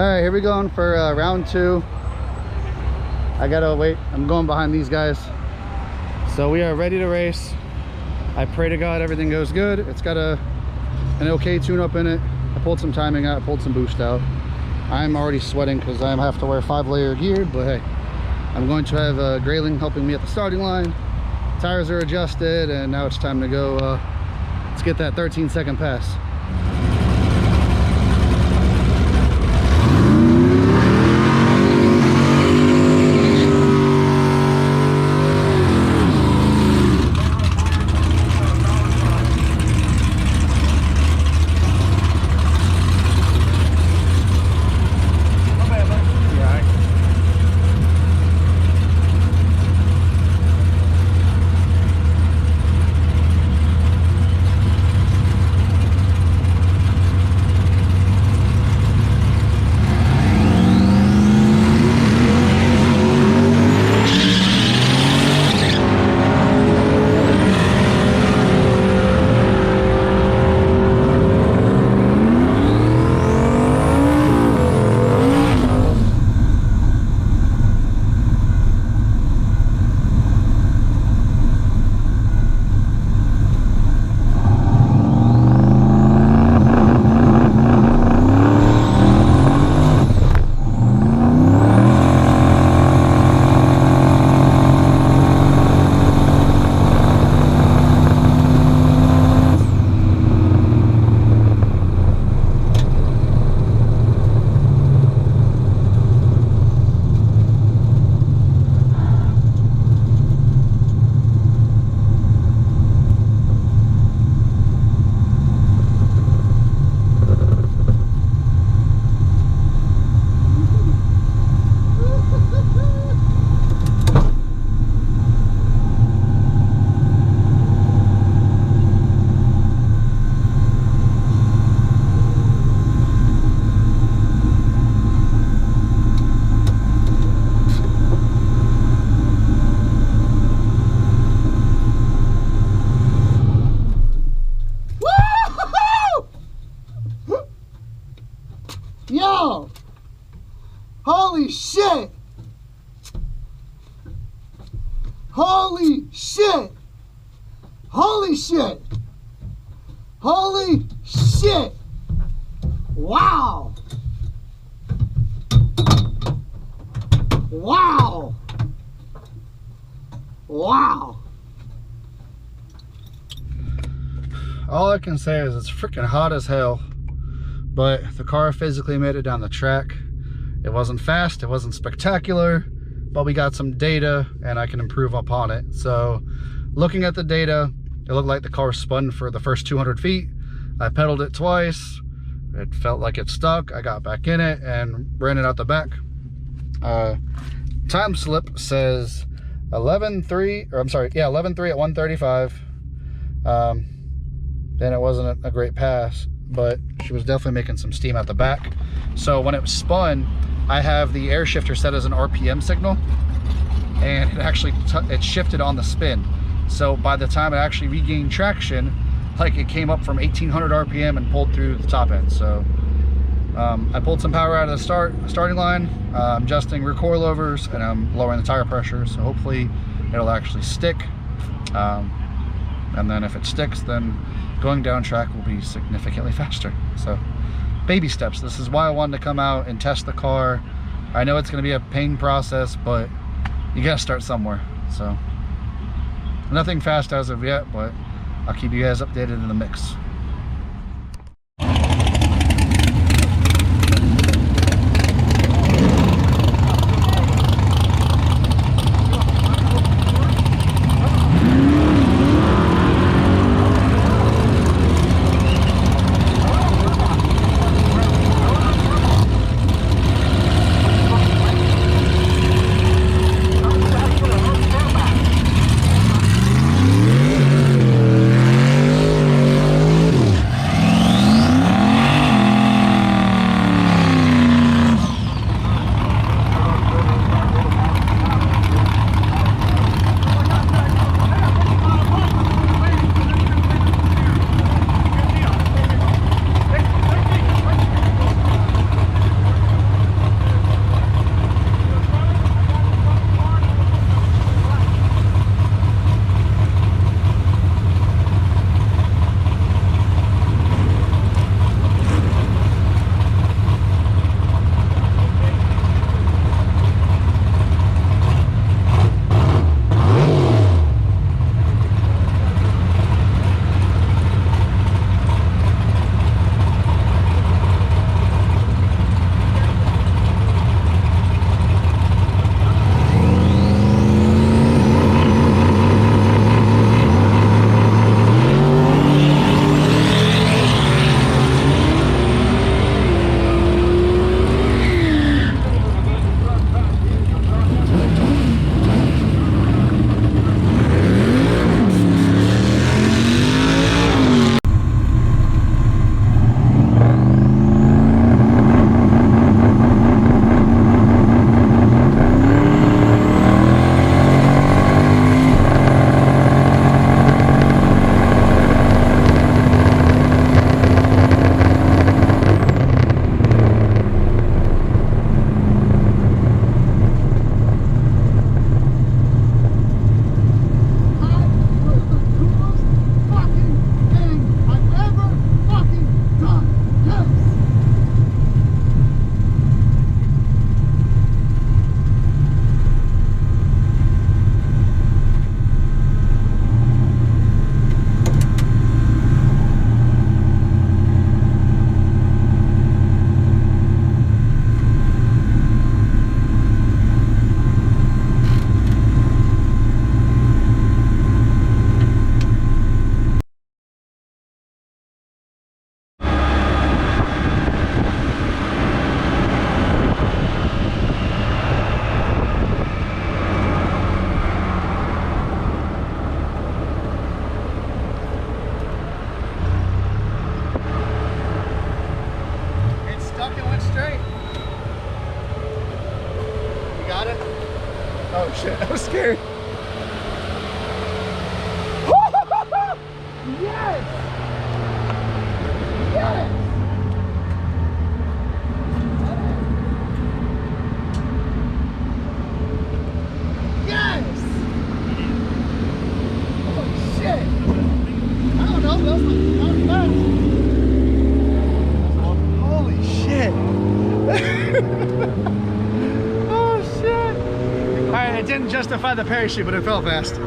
right, here we going for round 2. I gotta wait. I'm going behind these guys. So we are ready to race. I pray to God everything goes good. It's got an okay tune-up in it. I pulled some timing out, I pulled some boost out. I'm already sweating because I have to wear 5-layer gear, but hey, I'm going to have Grayling helping me at the starting line. Tires are adjusted, and now it's time to go. Let's get that 13-second pass. Yo! Holy shit! Holy shit! Holy shit! Holy shit! Wow! Wow! Wow! All I can say is it's freaking hot as hell. But the car physically made it down the track. It wasn't fast, it wasn't spectacular, but we got some data and I can improve upon it. So looking at the data, it looked like the car spun for the first 200 feet. I pedaled it twice. It felt like it stuck. I got back in it and ran it out the back. Time slip says 11.3, or I'm sorry, yeah, 11.3 at 135. Then it wasn't a great pass, but she was definitely making some steam at the back. So when it spun, I have the air shifter set as an RPM signal, and it actually it shifted on the spin. So by the time it actually regained traction, like it came up from 1800 RPM and pulled through the top end. So I pulled some power out of the starting line. I'm adjusting rear coilovers, and I'm lowering the tire pressure. So hopefully it'll actually stick. And then if it sticks, then going down track will be significantly faster. So baby steps. This is why I wanted to come out and test the car. I know it's going to be a pain process, but you got to start somewhere. So nothing fast as of yet, but I'll keep you guys updated in the mix. scared. Yes! Yes! Yes! Holy shit! I don't know, that was not fast. Holy shit! Oh shit! Alright, it didn't justify the parachute, but it felt fast.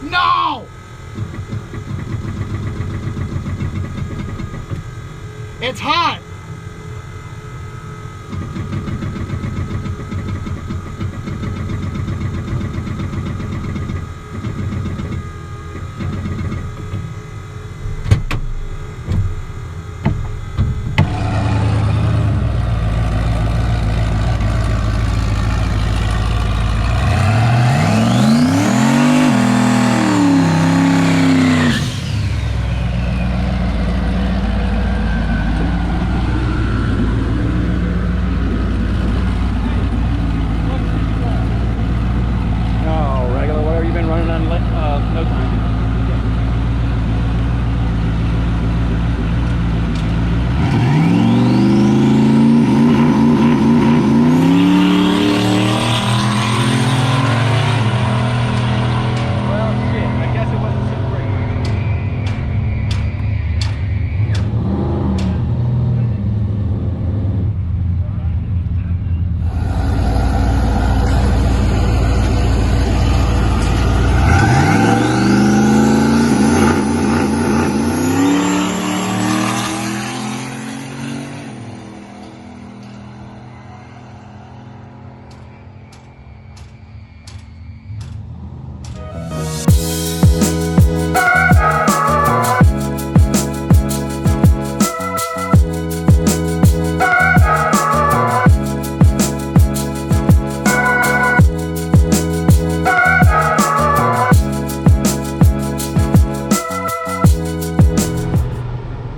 No! It's hot! No time.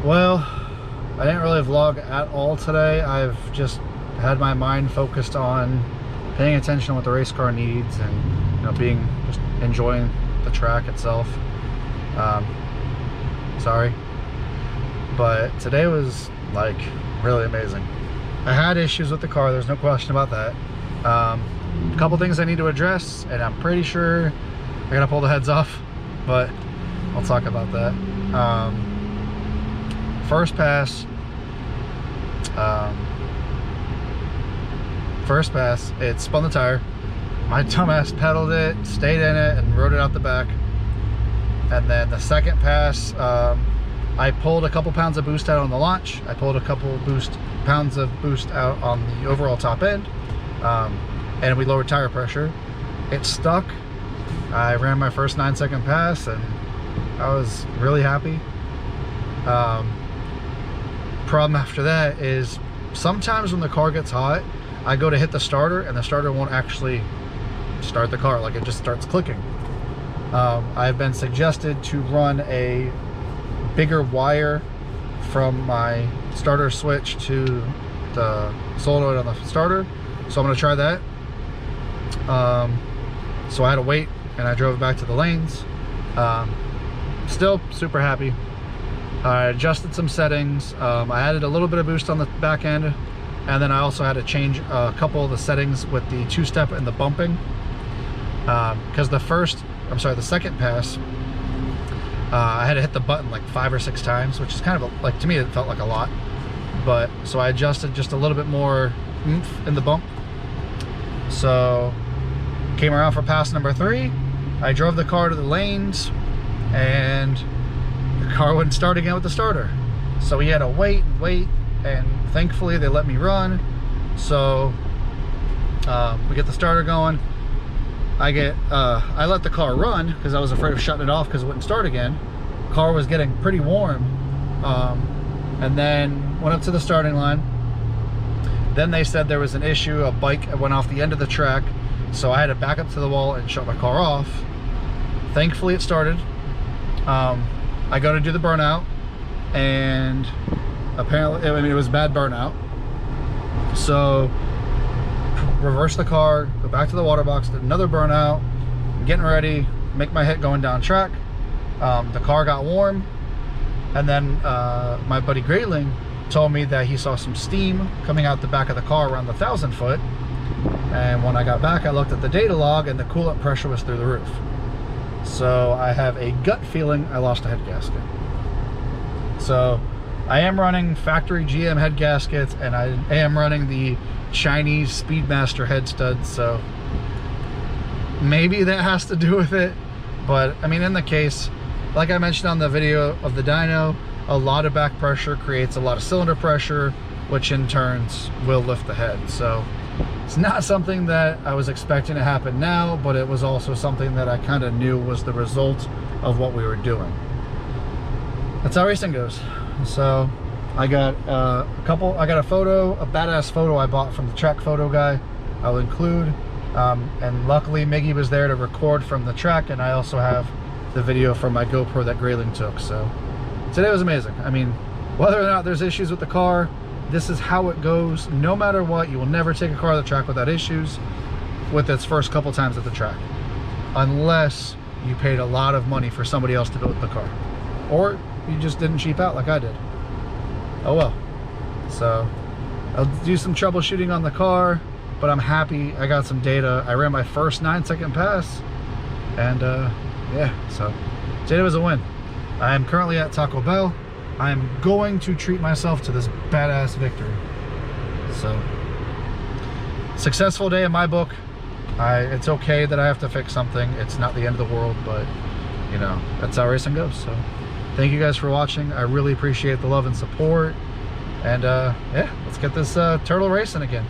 Well, I didn't really vlog at all today. I've just had my mind focused on paying attention to what the race car needs and just enjoying the track itself. Sorry, but today was like really amazing. I had issues with the car, there's no question about that. A couple things I need to address, and I'm pretty sure I gotta pull the heads off, but I'll talk about that. First pass, it spun the tire. My dumbass pedaled it, stayed in it, and rode it out the back. And then the second pass, I pulled a couple pounds of boost out on the launch. I pulled a couple pounds of boost out on the overall top end, and we lowered tire pressure. It stuck. I ran my first 9-second pass, and I was really happy. Problem after that is sometimes when the car gets hot, I go to hit the starter and the starter won't actually start the car, like it just starts clicking. I've been suggested to run a bigger wire from my starter switch to the solenoid on the starter, so I'm going to try that. So I had to wait and I drove back to the lanes. Still super happy. I adjusted some settings. I added a little bit of boost on the back end, and then I also had to change a couple of the settings with the two-step and the bumping, because the second pass, I had to hit the button like 5 or 6 times, which is kind of like, to me it felt like a lot, but so I adjusted just a little bit more oomph in the bump. So came around for pass number 3. I drove the car to the lanes, and the car wouldn't start again with the starter, so we had to wait, and thankfully they let me run. So we get the starter going. I let the car run because I was afraid of shutting it off because it wouldn't start again. Car was getting pretty warm, and then went up to the starting line. Then they said there was an issue. A bike went off the end of the track, So I had to back up to the wall and shut my car off. Thankfully it started. I go to do the burnout, and apparently, I mean, it was bad burnout. So reverse the car, go back to the water box, did another burnout, getting ready, make my hit going down track. The car got warm, and then my buddy Greatling told me that he saw some steam coming out the back of the car around the 1,000 foot. And when I got back, I looked at the data log and the coolant pressure was through the roof. So I have a gut feeling I lost a head gasket. So I am running factory GM head gaskets, and I am running the Chinese Speedmaster head studs, so maybe that has to do with it. But I mean, in the case, like I mentioned on the video of the dyno, a lot of back pressure creates a lot of cylinder pressure, which in turns will lift the head. So it's not something that I was expecting to happen now, but it was also something that I kind of knew was the result of what we were doing. That's how racing goes. So I got a photo, a badass photo I bought from the track photo guy, I'll include. And luckily Miggy was there to record from the track, and I also have the video from my GoPro that Grayling took. So today was amazing. I mean, whether or not there's issues with the car, this is how it goes. No matter what, you will never take a car to the track without issues with its first couple times at the track, unless you paid a lot of money for somebody else to build the car, or you just didn't cheap out like I did. Oh well. So I'll do some troubleshooting on the car, but I'm happy I got some data. I ran my first 9-second pass, and yeah, so today was a win. I am currently at Taco Bell. I'm going to treat myself to this badass victory. So successful day in my book. It's okay that I have to fix something. It's not the end of the world, but you know, that's how racing goes. So thank you guys for watching. I really appreciate the love and support. And yeah, let's get this turtle racing again.